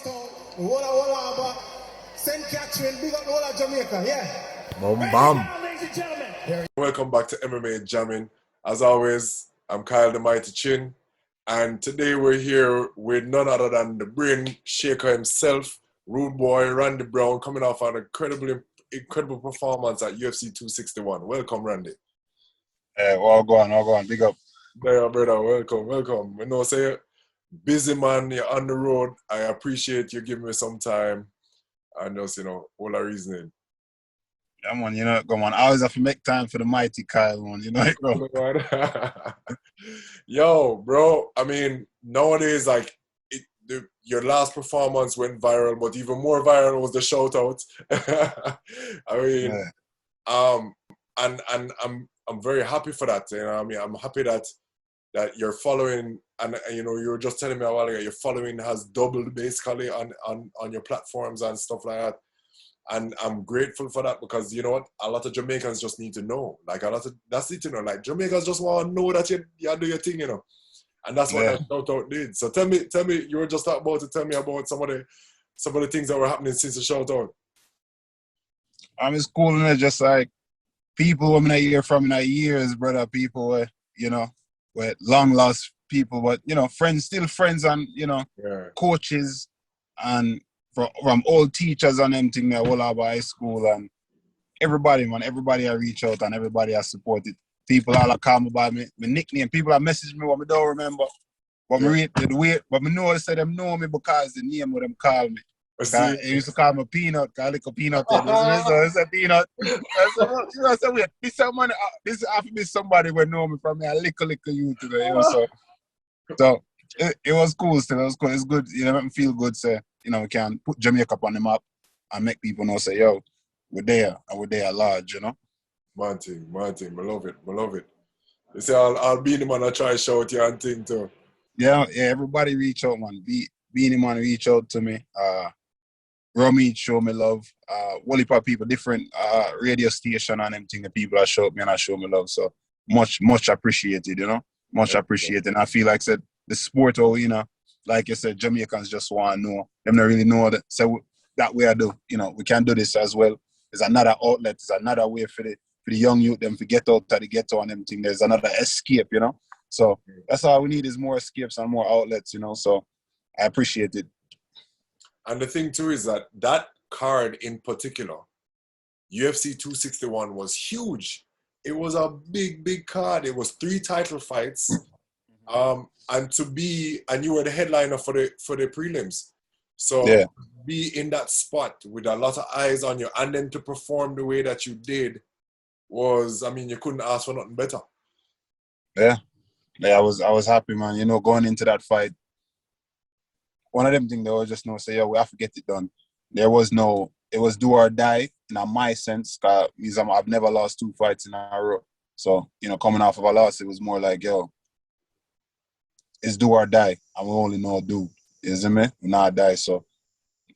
Town, Walla Walla, St. Catherine, big up the whole of Jamaica, yeah. Boom, bam. Ladies and gentlemen. Welcome back to MMA Jamming. As always, I'm Kyle the Mighty Chin, and today we're here with none other than the brain shaker himself, Rudeboy, Randy Brown, coming off an incredible performance at UFC 261. Welcome, Randy. All go on, big up. There, brother, welcome. You know, say, busy man, you're on the road. I appreciate you giving me some time and just, all the reasoning. Yeah, man, come on. I always have to make time for the mighty Kyle, man. Bro. Yo, bro, I mean, nowadays, like, your last performance went viral, but even more viral was the shout-out. I mean, and I'm very happy for that. I mean, I'm happy that you're following, and you were just telling me a while ago, your following has doubled basically on your platforms and stuff like that. And I'm grateful for that because you know what, a lot of Jamaicans just need to know. Like that's it, like Jamaicans just want to know that you do your thing, and that's what that shout out did. So tell me, you were just talking about to tell me about some of the things that were happening since the shout out. It's cool, and just like people when I hear from in years, brother, people with long lost people, but friends, still friends, and coaches and from old teachers and them thing there, all over high school, and everybody I reach out and everybody I supported. People all call me by my nickname. People that message me what I don't remember. But but I know they say them know me because the name what them call me. They used to call me Peanut, because I like a peanut head. So it's a peanut. I said, wait, this have to be somebody who know me from me a little youth today, So it was cool still. It was cool. It's good. Make me feel good. Say, we can put Jamaica up on the map and make people know, say, yo, we're there and we're there large, Man thing. I love it. You say, I'll be the man I try to shout you and thing too. Yeah, everybody reach out, man. Beanie man reach out to me. Romy show me love. Wally Pop people, different radio station and everything, the people that show me and I show me love. So much appreciated, Much appreciated. And I feel like said the sport, like you said, Jamaicans just want to know. Them not really know that. So that way I do. We can do this as well. There's another outlet. There's another way for the young youth them to get out to the ghetto and everything. There's another escape, So that's all we need is more escapes and more outlets, So I appreciate it. And the thing too is that card in particular, UFC 261, was huge. It was a big card. It was 3 title fights. And you were the headliner for the prelims. So be in that spot with a lot of eyes on you and then to perform the way that you did was, you couldn't ask for nothing better. Yeah, I was happy, man. Going into that fight, one of them things they was just say, yo, we have to get it done. It was do or die in my sense, because I've never lost 2 fights in a row. So, coming off of a loss, it was more like, yo, it's do or die. And we only know do. You see me? We not die. So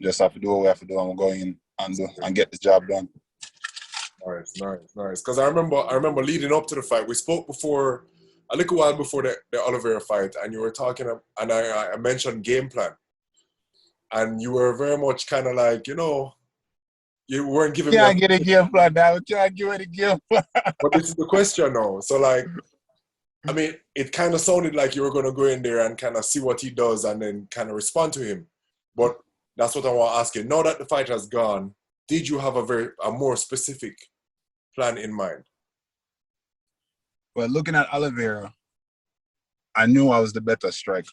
just have to do what we have to do and we're going in and get the job done. Nice. Because I remember leading up to the fight, we spoke before, a little while before the Oliveira fight, and you were talking, and I mentioned Gameplan. And you were very much kind of like, you weren't giving me... Can't get a game plan now. Can't give it a game plan. But this is the question now. So, like, it kind of sounded like you were going to go in there and kind of see what he does and then kind of respond to him. But that's what I want to ask you. Now that the fight has gone, did you have a more specific plan in mind? Well, looking at Oliveira, I knew I was the better striker.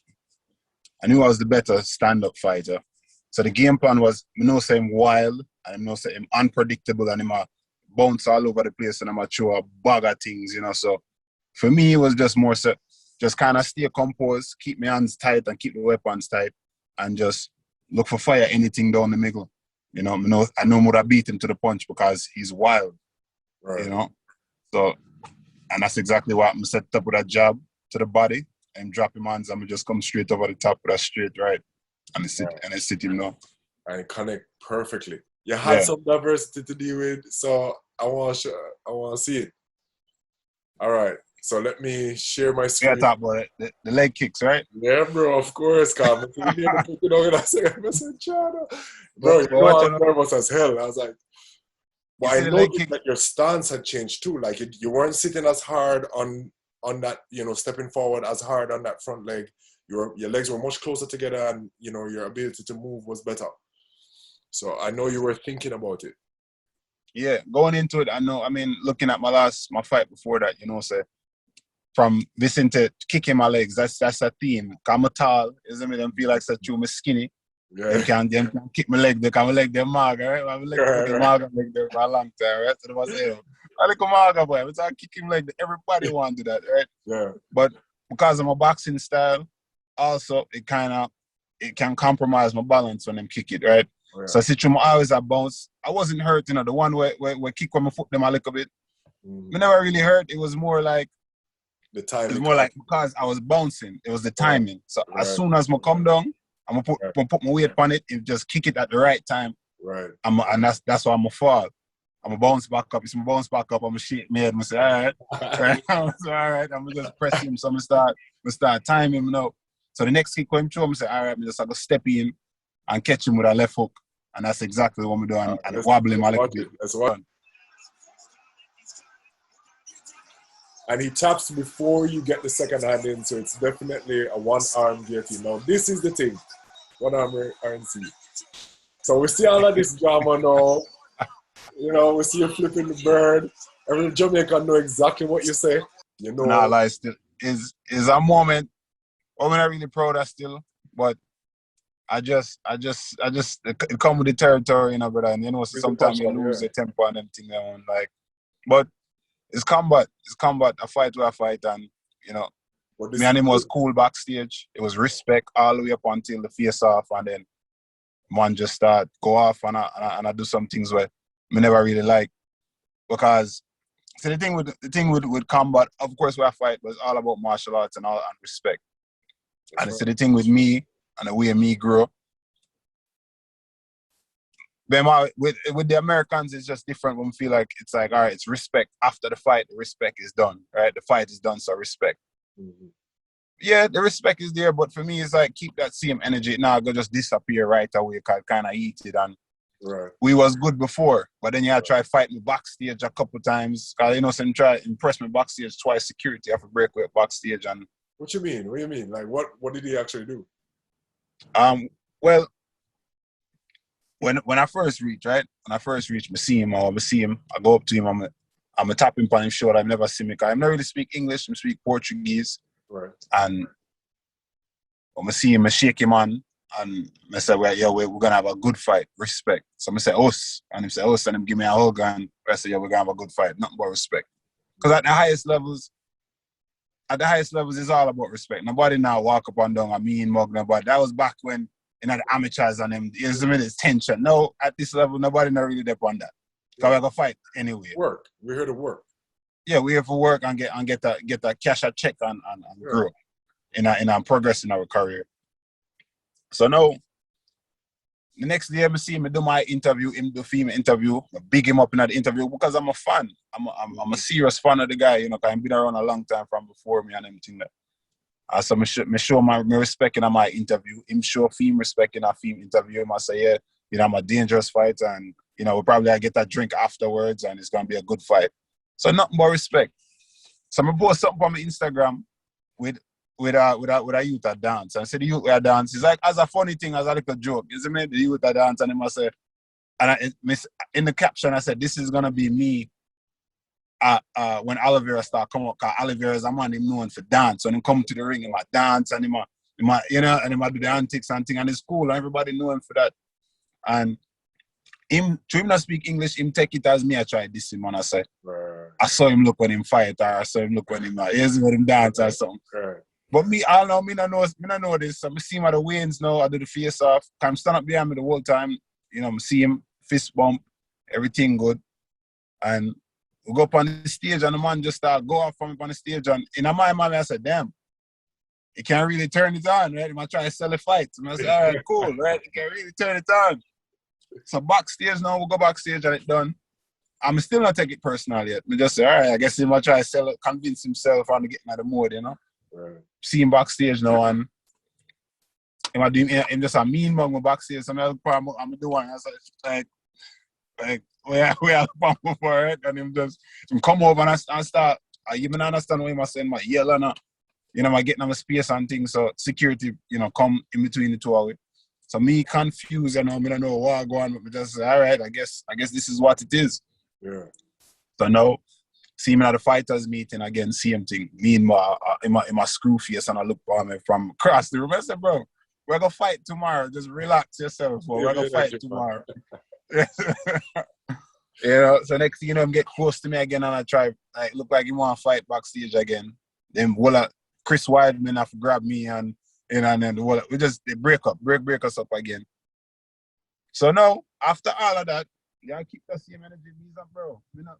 I knew I was the better stand-up fighter. So the game plan was, say him wild, and I say him unpredictable, and him bounce all over the place, and I'm a throw a bag of things, So for me, it was just more so, just kind of stay composed, keep my hands tight and keep the weapons tight, and just look for fire anything down the middle. I know I'm gonna beat him to the punch because he's wild. Right. So, and that's exactly what I'm set up with that jab to the body. And drop him hands, and just come straight over the top with a straight right. And it's sit him now. And it connect perfectly. You had some diversity to deal with, so I want to see it. All right. So let me share my Yeah, screen. talk about it. The leg kicks, right? Yeah, bro, of course, come. You need to put it on in a second. I said, China. Bro, But you know I watch was out. nervous as hell. I was like, You but see I the leg noticed kick? that your stance had changed too. Like you weren't sitting as hard on that, stepping forward as hard on that front leg. Your legs were much closer together, and your ability to move was better. So I know you were thinking about it. Yeah, going into it, I know. I mean, looking at my fight before that, say from listening to kicking my legs, that's a theme. I'm a tall, isn't it? Them feel like such me skinny. Yeah. Them can kick my leg. They can leg them maga, right? I'm leg the maga leg there for a long time, right? So they was say, I like a maga boy. But I kick him leg. Everybody want to do that, right? Yeah. But because of my boxing style, also it can compromise my balance when them kick it, right? Oh, yeah. So I always a bounce. I wasn't hurt, the one where kick when my foot them a little bit. I never really hurt. It was more like the time. It's more like because I was bouncing. It was the timing. So as soon as I come down, I'm gonna put my weight on it and just kick it at the right time. Right. And that's why I'm gonna fall. I'm gonna bounce back up. It's gonna bounce back up. I'm gonna shake my head. I'm gonna say, all right. All right. I'm gonna just press him. So I'm gonna start timing him now. So the next kick when I'm gonna say, all right, I'm just gonna step in and catch him with a left hook. And that's exactly what I'm doing. And wobble him a little bit. That's what. And he taps before you get the second hand in, so it's definitely a one-arm guillotine. Now, this is the thing. One-arm RNC. So we see all of this drama now. We see you flipping the bird. Every Jamaican know exactly what you say. Nah, like still is a moment. I'm not really proud of still, but I just it come with the territory, brother. And sometimes you lose the tempo and them thing like, but it's combat. It's combat. A fight where I fight, and me and him was cool backstage. It was respect all the way up until the face off, and then man just start go off, and I do some things where me never really like, because the thing with combat, of course, where I fight was all about martial arts and respect. And it's the thing with me and the way me grew up. With the Americans, it's just different when we feel like it's like, all right, it's respect. After the fight, the respect is done, right? The fight is done, so respect. Mm-hmm. Yeah, the respect is there, but for me, it's like, keep that same energy. Now, go just disappear right away, kind of eat it. And we was good before, but then you try to fight me backstage a couple times. Because, some try to impress me backstage twice, security have to break away backstage. And what you mean? What do you mean? Like, what did he actually do? Well, when I first reach, right? When I first reach, I see him, I go up to him, I'm a tap him on his shoulder. I've never seen me, because I never really speak English, I speak Portuguese. Right. And when I see him, I shake him on, and I say, we're gonna have a good fight, respect. So I say, us, and he say, us, and him give me a hug, and I say, we're gonna have a good fight, nothing but respect. Because at the highest levels, it's all about respect. Nobody now walk up and down a mean mug, nobody. That was back when, the amateurs and them, there's tension. No, at this level, nobody not really there on that. So we're gonna fight anyway. Work. We're here to work. Yeah, we're here for work and get that cash a check and grow in our progress in our career. So now, the next day I see him do my interview, him do female interview, I big him up in that interview because I'm a fan. I'm a serious fan of the guy, because I've been around a long time from before me and everything that. So I show my respect in my interview. Him show Fim respect in our Fim interview. I say, I'm a dangerous fight, and we'll probably get that drink afterwards, and it's gonna be a good fight. So nothing but respect. So I post something on my Instagram with a youth at dance. And I said the youth at dance. It's like as a funny thing, as a little joke. Isn't it? The youth at dance, and I must say, in the caption I said, this is gonna be me. When Oliveira start come up, because Oliveira is a man him known for dance. When he come to the ring, he might dance and he might do the antics and thing, and it's cool, and everybody know him for that. And him not speak English, him take it as me I try this him, and I say, I saw him look when him fight, or I saw him look when him when him dance or something. But me, I don't know, me not know this. So I see him at the weigh-ins now, I do the face off. I'm stand up behind me the whole time, I see him, fist bump, everything good. And we go up on the stage, and the man just start go off from me on the stage. And in my mind, I said, damn, he can't really turn it on, right? He might try to sell a fight. And I said, all right, cool, right? He can't really turn it on. So backstage now, we go backstage and it's done. I'm still not take it personal yet. Me just say, all right, I guess he might try to sell it, convince himself on getting out of the mode, you know. Right. See him backstage now and him just a mean mug backstage. Some other part I'm doing. I was like we are for it, and him come over and I start. I even understand what I'm saying. My yell and I getting on my space and things. So security, come in between the two of it. So me confused, I don't know what going on, but just all right. I guess this is what it is. Yeah. So now, see me at the fighters meeting again. Same thing. Me in my screw face, and I look for me from across the room. I said, bro, we're gonna fight tomorrow. Just relax yourself, bro. We're gonna fight tomorrow. So next thing you know, him get close to me again, and I try look like he want to fight backstage again. Then Chris Weidman have to grab me and then we just break us up again. So now after all of that, you gotta keep the same energy, bro. Me not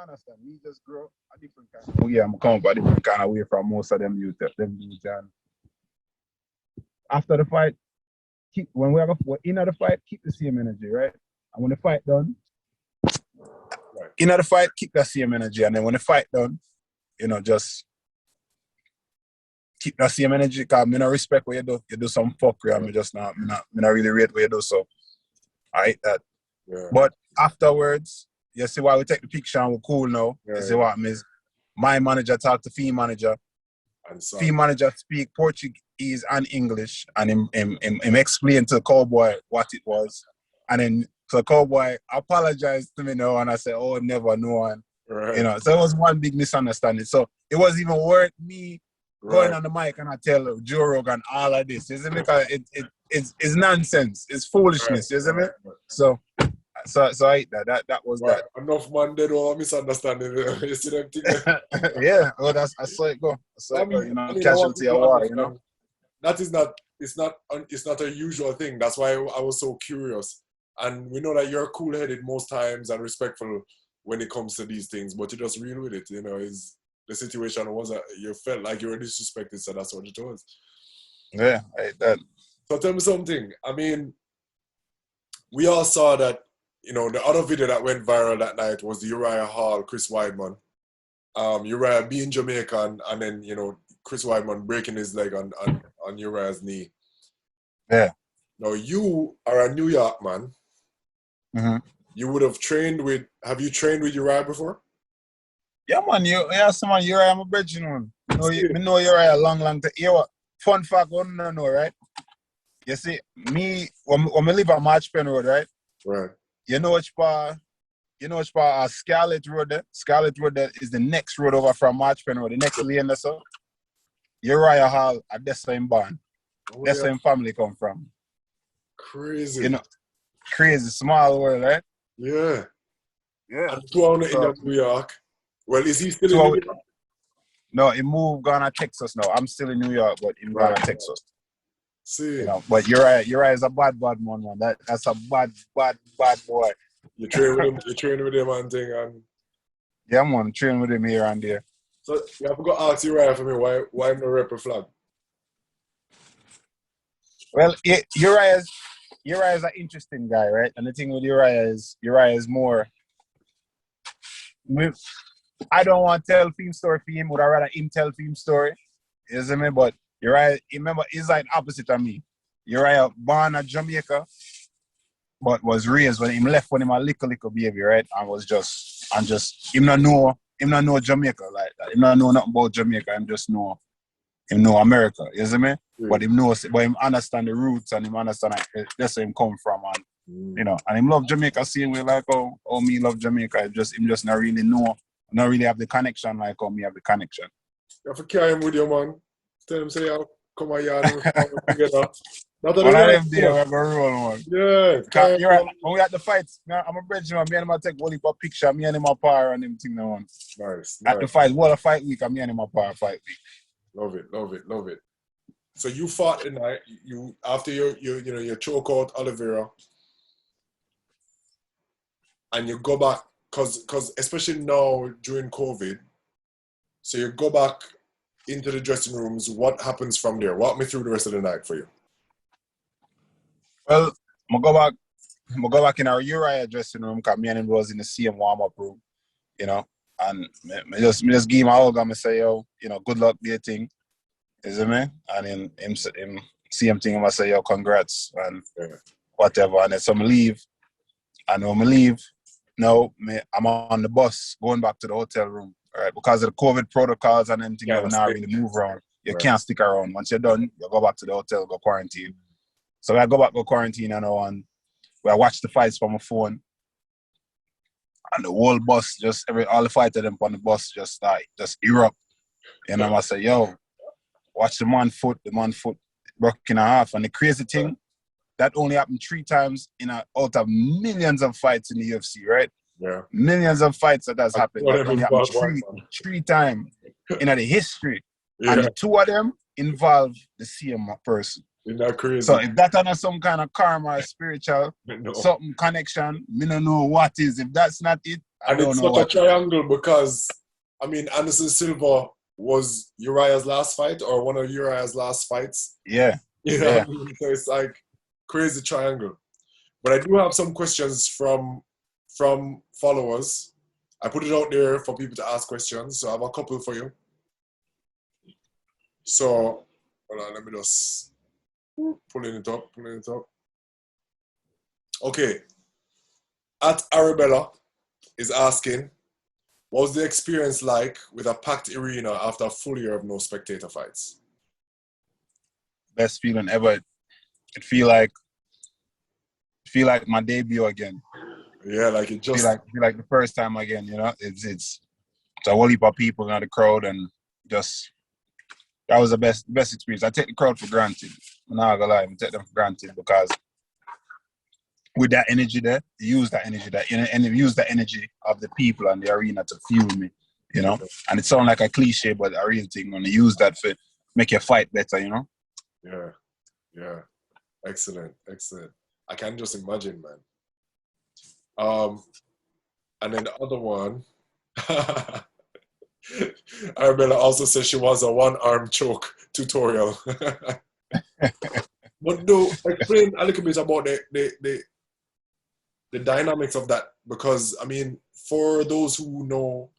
understand. Me just grow a different kind of way. I'm coming up a different kind of way from most of them youth. And after the fight, when we're in the fight, keep the same energy, right? And when the fight done, in the fight, keep the same energy. And then when the fight done, just keep that same energy. Because I don't respect what you do. You do some fuckery, and I not really rate what you do. So I hate that. Yeah. But afterwards, you see why we take the picture and we're cool now. Yeah, you see what means? My manager talk to fee manager. Fee manager speak Portuguese and English, and him explain to the cowboy what it was. And then so the cowboy apologized to me now, and I said, "Oh, I never know." And so it was one big misunderstanding. So it wasn't even worth me going on the mic and I tell Joe Rogan all of this. Is it because it's nonsense, it's foolishness, isn't it? So I hate that. That was that. Enough man they don't misunderstanding. You see them thing? Yeah, well I saw it go. Casualty of war, That is not it's not a usual thing. That's why I was so curious. And we know that you're cool-headed most times and respectful when it comes to these things, but you just real with it, is the situation was you felt like you were disrespected, so that's what it was. Yeah, I hate that. So tell me something. I mean, we all saw that, the other video that went viral that night was the Uriah Hall, Chris Weidman. Uriah being Jamaican, and then, Chris Weidman breaking his leg on Uriah's knee. Yeah. Now, you are a New York man. Mm-hmm. You would have have you trained with Uriah before? Yeah, man. Uriah, I'm a bridging one. I know Uriah a long time. Fun fact, I want to know, right? You see, me, when I live on March Pen Road, right? Right. You know which part Scarlet Road there? Scarlet Road there is the next road over from March Pen Road. The next lane there, so Uriah Hall, that's where I'm born. That's where my family come from. Crazy. Crazy, small world, right? Yeah. Yeah. And 200 in New York. Well, is he still in New York? No, he moved, gone to Texas now. I'm still in New York, but he's gone to Texas. See. But Uriah is a bad man. That's a bad boy. You train with him and thing, and yeah, man, train with him here and there. So you have to go ask Uriah for me why no rep a flag. Well, Uriah is an interesting guy, right? And the thing with Uriah is more. I don't want to tell film story for him, but I rather him tell film story. You see me? But Uriah, remember, he's like opposite of me. Uriah born in Jamaica, but was raised when he left when he was a little baby, right? And just him not know Jamaica like that. Him not know nothing about Jamaica. Him know America. You see me? But him understand the roots and him understand that's where him come from, and and him love Jamaica same way like how me love Jamaica. Him just not really have the connection like how me have the connection. You have to carry him with you, man. Tell him say come on yard and together. Not one of them day we're gonna roll, man. Yeah. When we at the fights, I'm a bridge, man. Me and him take one a picture, me and him a par and them thing now, man. Nice. At the fight, what a fight week, and me and him a par fight week. Love it. So you fought the night. You after you choke out Oliveira, and you go back because especially now during COVID. So you go back into the dressing rooms. What happens from there? Walk me through the rest of the night for you. Well, I'm gonna go back I go back in our Uriah dressing room because me and him was in the same warm-up room, you know. And me just give him a hug and I say, yo, you know, good luck, dear thing. Is it me? And him see him thing, I say, yo, congrats and whatever. And then so I leave. And when I leave, I'm on the bus going back to the hotel room, right? Because of the COVID protocols and everything, you not really move around. You can't stick around. Once you're done, you go back to the hotel, go quarantine. So I go back, go quarantine, and I watch the fights from my phone. And the whole bus, all the fighters them on the bus just erupt. And I say, yo, watch the man foot broke in half. And the crazy thing, that only happened 3 times out of millions of fights in the UFC, right? Yeah. Millions of fights that has happened. That only happened three times in the history. Yeah. And the 2 of them involve the same person. Isn't that crazy? So if that not some kind of karma or spiritual something connection, me don't know what is. If that's not it, I don't know what. It's not a triangle because, I mean, Anderson Silva was Uriah's last fight or one of Uriah's last fights. Yeah. You know what I mean? So it's like crazy triangle. But I do have some questions from followers. I put it out there for people to ask questions. So I have a couple for you. So, hold on, let me just pulling it up. Okay. At Arabella is asking, what was the experience like with a packed arena after a full year of no spectator fights? Best feeling ever. It feel like my debut again. Yeah, like it just feel like the first time again, you know. It's a whole heap of people in the crowd and just that was the best experience. I take the crowd for granted. I'm not gonna lie, I take them for granted because with that energy there, use that energy of the people and the arena to fuel me, you know. And it sounds like a cliche, but a real thing. When you use that for make your fight better, you know. Yeah. Excellent. I can just imagine, man. And then the other one, Arabella also says she wants a one-arm choke tutorial. But no, explain a little bit about the dynamics of that, because I mean, for those who know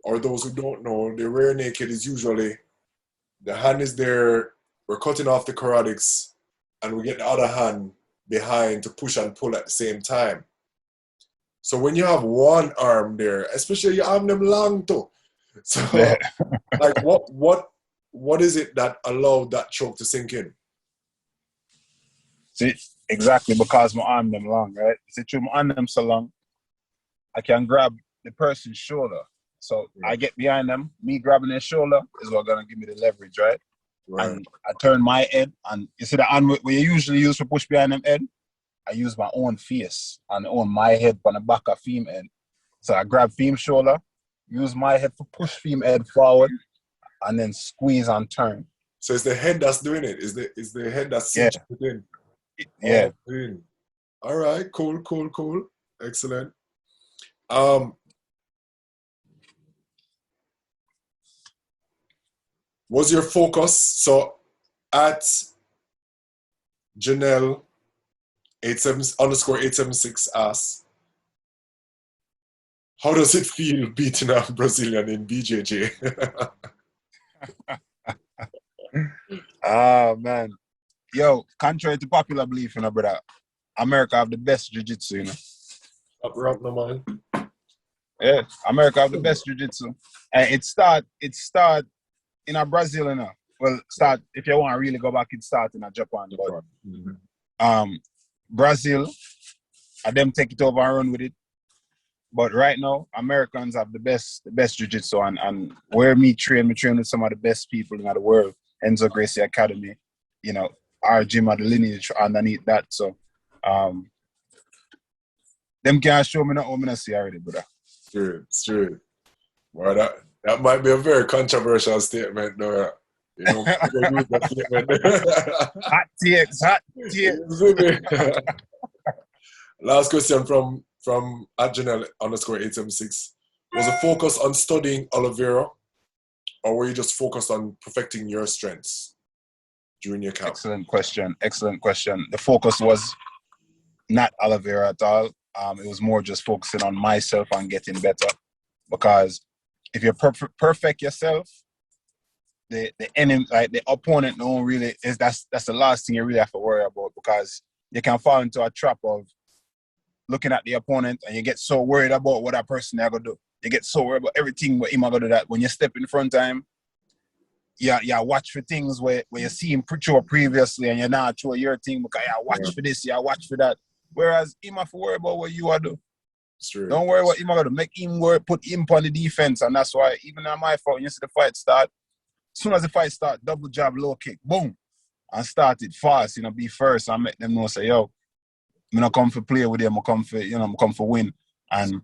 or those who don't know, the rear naked is usually the hand is there, we're cutting off the carotids, and we get the other hand behind to push and pull at the same time. So when you have one arm there, especially you have them long too. So like what is it that allowed that choke to sink in? See, exactly because my arm them long, right? See, through my arm them so long, I can grab the person's shoulder. So I get behind them, me grabbing their shoulder is what gonna give me the leverage, right? And I turn my head, and you see the hand where you usually use for push behind them head, I use my own face and own my head on the back of Fim head. So I grab Fim's shoulder, use my head for push Fim head forward, and then squeeze and turn. So it's the head that's doing it. Is the head that's cinching it in? Yeah. Oh, all right. Cool. Excellent. Was your focus so at Janelle _876 asks, how does it feel beating a Brazilian in BJJ? Man. Yo, contrary to popular belief, you know, brother, America have the best jiu-jitsu, you know. Up right now, man. Yeah, America have the best jiu-jitsu. And it start in a Brazil, you know. Well, if you want to really go back, it start in a Japan. But, Brazil, them take it over and run with it. But right now, Americans have the best jiu-jitsu, and where me train with some of the best people in the world. Enzo Gracie Academy, you know, our gym at the lineage underneath that. So, them can't show me nothing I see already, brother. It's true. Well, that might be a very controversial statement, though. You know, use that statement. Hot takes. Last question from @Janelle _876. Was the focus on studying Oliveira, or were you just focused on perfecting your strengths during your camp? Excellent question. The focus was not aloe vera at all. It was more just focusing on myself and getting better. Because if you're perfect yourself, the enemy, like the opponent, don't really is that's the last thing you really have to worry about, because you can fall into a trap of looking at the opponent and you get so worried about what that person is gonna do. You get so worried about everything what him gonna do, that when you step in front of him, yeah, watch for things where you see him show previously and you're not sure your thing, because watch for this, watch for that. Whereas him have to worry about what you are do. Don't worry what him gonna do. Make him work, put him on the defense, and that's why even on my fault, when you see the fight start, as soon as the fight start, double jab, low kick, boom, and start it fast. Be first and make them know, say, yo, I'm not come for play with them. I come for I'm come for win, and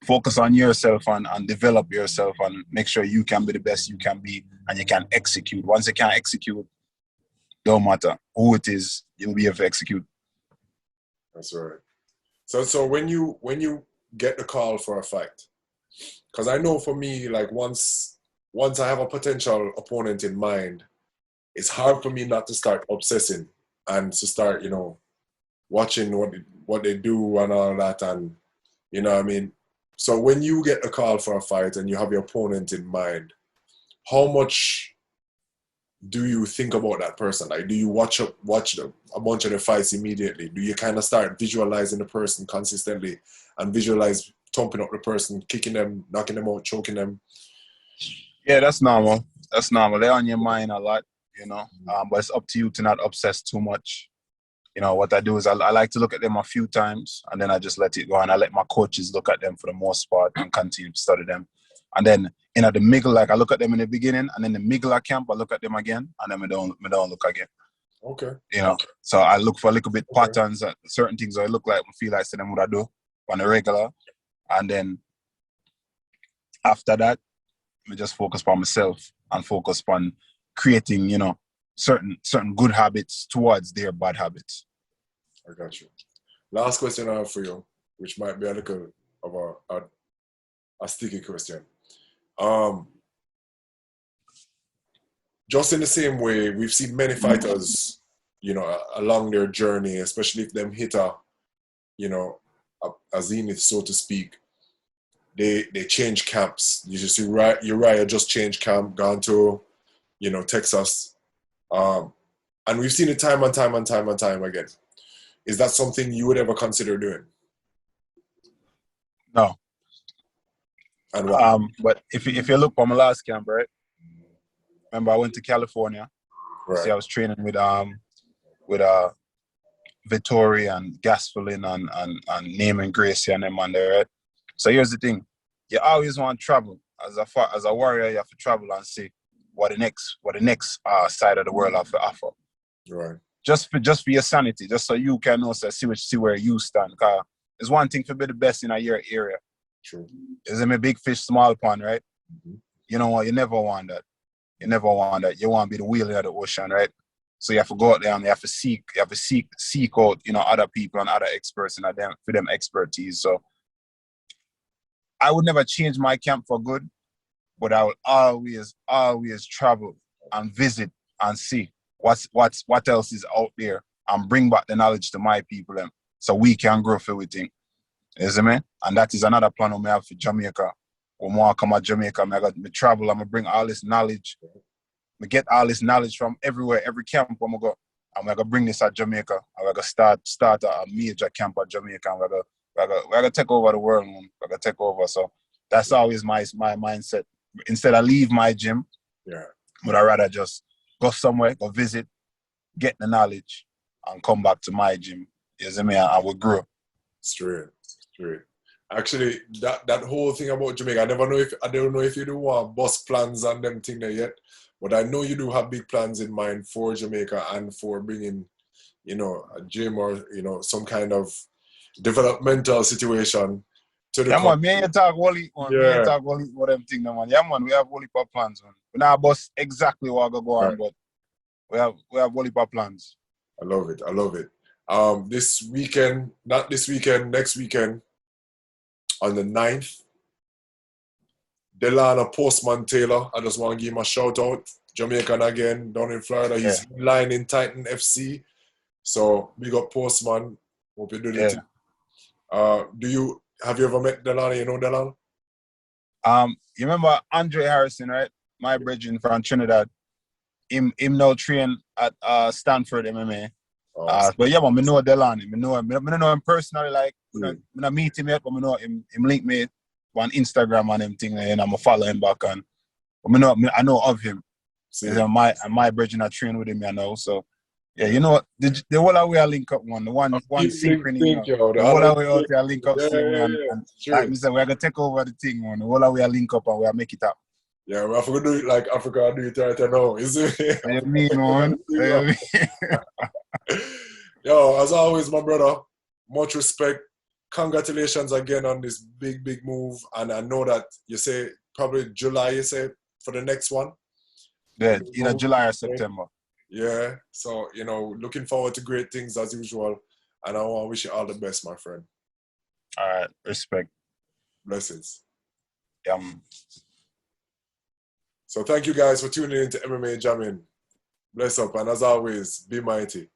focus on yourself and develop yourself and make sure you can be the best you can be and you can execute. Once you can execute, don't matter who it is, you'll be able to execute. That's right. So when you get the call for a fight, because I know for me, like once I have a potential opponent in mind, it's hard for me not to start obsessing and to start, watching what they do and all that, and you know what I mean. So when you get a call for a fight and you have your opponent in mind, how much do you think about that person? Like, do you watch a bunch of the fights immediately? Do you kind of start visualizing the person consistently and visualize thumping up the person, kicking them, knocking them out, choking them? Yeah, that's normal. That's normal. They're on your mind a lot, but it's up to you to not obsess too much. What I do is I like to look at them a few times and then I just let it go, and I let my coaches look at them for the most part and continue to study them. And then in the middle, like I look at them in the beginning, and then the middle of camp, I look at them again, and then I don't look again. Okay. So I look for a little bit patterns, certain things I look like, I feel like, them what I do on the regular. And then after that, I just focus on myself and focus on creating, certain good habits towards their bad habits. I got you. Last question I have for you, which might be a little of a sticky question. Just in the same way, we've seen many fighters, along their journey, especially if them hit a zenith, so to speak, they change camps. You just see Uriah just changed camp, gone to, Texas. And we've seen it time and time again. Is that something you would ever consider doing? No. And why? But if you look for my last camp, right? Remember I went to California. Right. See, I was training with Vittori and Gastelum and Naaman Gracie and them on there, right? So here's the thing. You always want to travel. As a warrior, you have to travel and see what the next side of the world have to offer. Right. Just for your sanity, just so you can also see where you stand. Cause it's one thing to be the best in your area. True. It's a big fish, small pond, right? Mm-hmm. You know what? You never want that. You want to be the wheel of the ocean, right? So you have to go out there and you have to seek out, other people and other experts and for them expertise. So I would never change my camp for good, but I will always travel and visit and see what else is out there and bring back the knowledge to my people so we can grow for everything. You see me? And that is another plan I have for Jamaica. When I come to Jamaica, I travel, I'm going to bring all this knowledge. I get all this knowledge from everywhere, every camp I'm going to go. I'm going to bring this at Jamaica. I'm going to start a major camp at Jamaica. We're going to take over the world, man. We're going to take over. So that's always my mindset. Instead of leave my gym, but I'd rather just go somewhere, go visit, get the knowledge, and come back to my gym. You see me? And we'll grow. Straight. Actually, that whole thing about Jamaica, I don't know if you do want bus plans and them thing there yet, but I know you do have big plans in mind for Jamaica and for bringing, a gym or, some kind of developmental situation to the man, me and you talk Wally, man. Me and you talk Wally about them thing, man. Yeah, man, we have Wally plans, man. We're not bus exactly what I go on, but we have Wally plans. I love it. This weekend, not this weekend, next weekend, on the 9th, Delano Postman Taylor. I just want to give him a shout out. Jamaican again, down in Florida. He's lining Titan FC. So big up Postman. Hope you do the thing. Have you ever met Delon? You know Delon? You remember Andre Harrison, right? My brethren from Trinidad. Him now train at Stanford MMA. But yeah, man, I know Delon. I know him. I don't know him personally, like I don't meet him yet, but I know him link me on Instagram and him thing, and I'm follow him back on. But I know of him. My brethren are train with him, you know. So yeah, you know the whole way I link up one synchrony, you know. The whole way out there link up same man. And like me say, we're gonna take over the thing, man. The whole way I link up and we'll make it up. Yeah, we're gonna do it like Africa do it right now. Is it? What you mean, man? Yo, as always, my brother, much respect. Congratulations again on this big move. And I know that you say probably July, you say, for the next one. Yeah, either July or September. Yeah, so, you know, looking forward to great things as usual. And I want to wish you all the best, my friend. All right, respect. Blessings. So thank you guys for tuning in to MMA Jamming. Bless up, and as always, be mighty.